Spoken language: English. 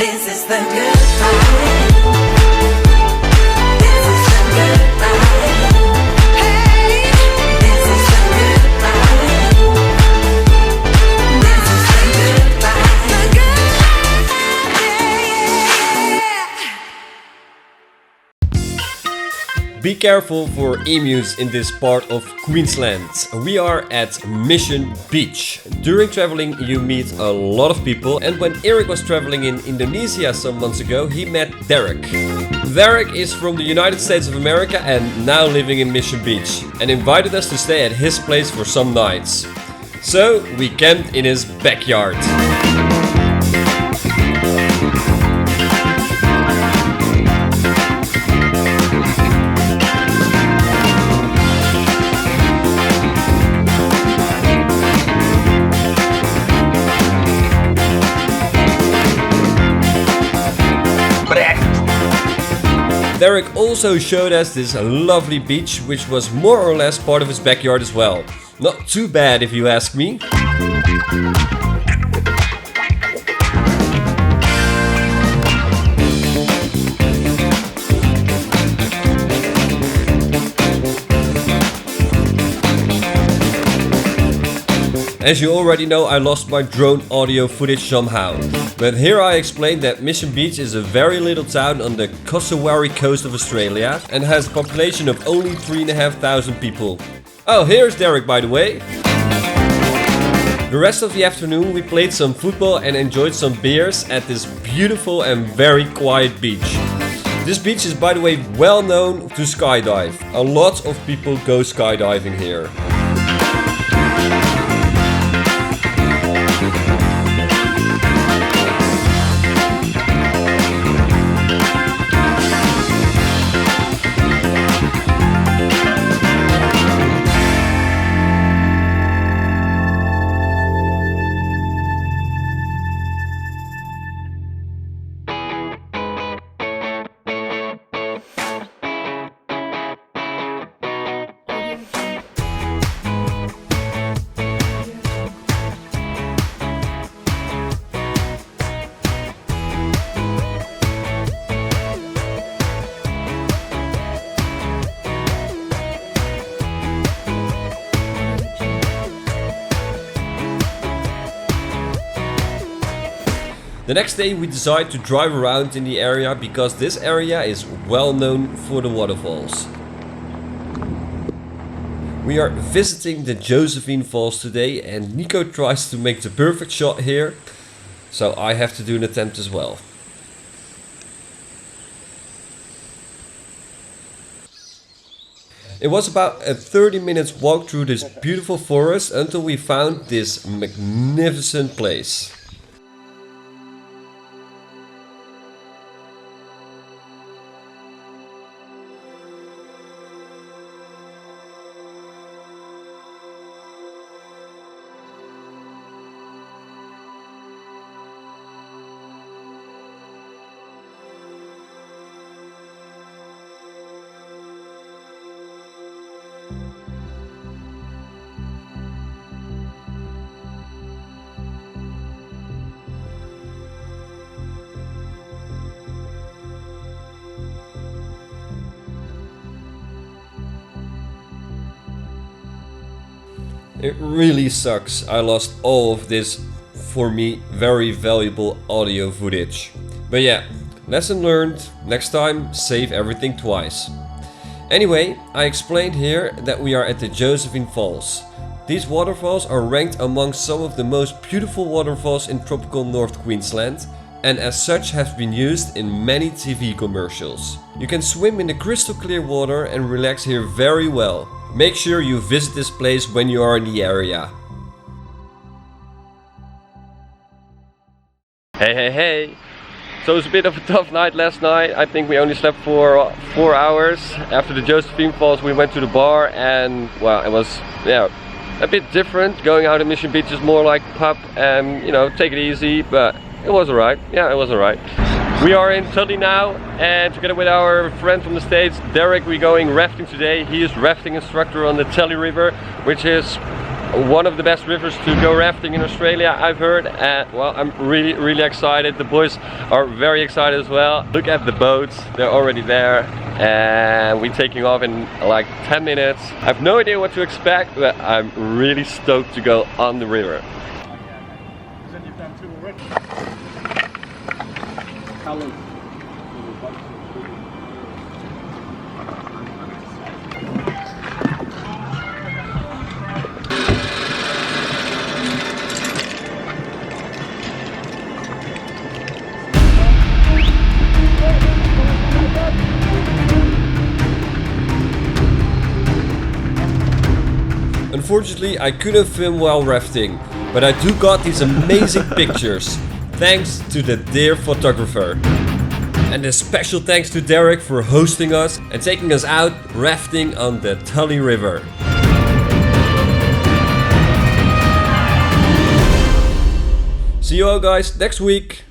This is the good fight. This is the good fight. Hey, this is the good fight. This is the good fight. The good fight. Yeah. Be careful for emus in this part of Queensland. We are at Mission Beach. During traveling you meet a lot of people, and when Eric was traveling in Indonesia some months ago he met Derek. Derek is from the United States of America and now living in Mission Beach, and invited us to stay at his place for some nights. So we camped in his backyard. Derek also showed us this lovely beach, which was more or less part of his backyard as well. Not too bad if you ask me. As you already know, I lost my drone audio footage somehow. But here I explained that Mission Beach is a very little town on the Cassowary coast of Australia and has a population of only 3,500 people. Oh, here's Derek, by the way. The rest of the afternoon we played some football and enjoyed some beers at this beautiful and very quiet beach. This beach is, by the way, well known to skydive. A lot of people go skydiving here. The next day we decided to drive around in the area because this area is well known for the waterfalls. We are visiting the Josaphine Falls today and Nico tries to make the perfect shot here, so I have to do an attempt as well. It was about a 30 minutes walk through this beautiful forest until we found this magnificent place. It really sucks. I lost all of this, for me, very valuable audio footage. But yeah, lesson learned. Next time, save everything twice. Anyway, I explained here that we are at the Josaphine Falls. These waterfalls are ranked among some of the most beautiful waterfalls in tropical North Queensland, and as such have been used in many TV commercials. You can swim in the crystal clear water and relax here very well. Make sure you visit this place when you are in the area. Hey. So it was a bit of a tough night last night. I think we only slept for 4 hours. After the Josaphine Falls we went to the bar and well, it was a bit different. Going out at Mission Beach is more like pub and take it easy, but it was alright. Yeah, it was alright. We are in Tully now, and together with our friend from the States, Derek, we're going rafting today. He is rafting instructor on the Tully River, which is one of the best rivers to go rafting in Australia, I've heard. Well, I'm really excited. The boys are very excited as well. Look at the boats, they're already there. And we're taking off in like 10 minutes. I have no idea what to expect, but I'm really stoked to go on the river. Then you've done 2 already. Colours. Unfortunately, I couldn't film while rafting, but I do got these amazing pictures, thanks to the dear photographer. And a special thanks to Derek for hosting us and taking us out rafting on the Tully River. See you all guys next week.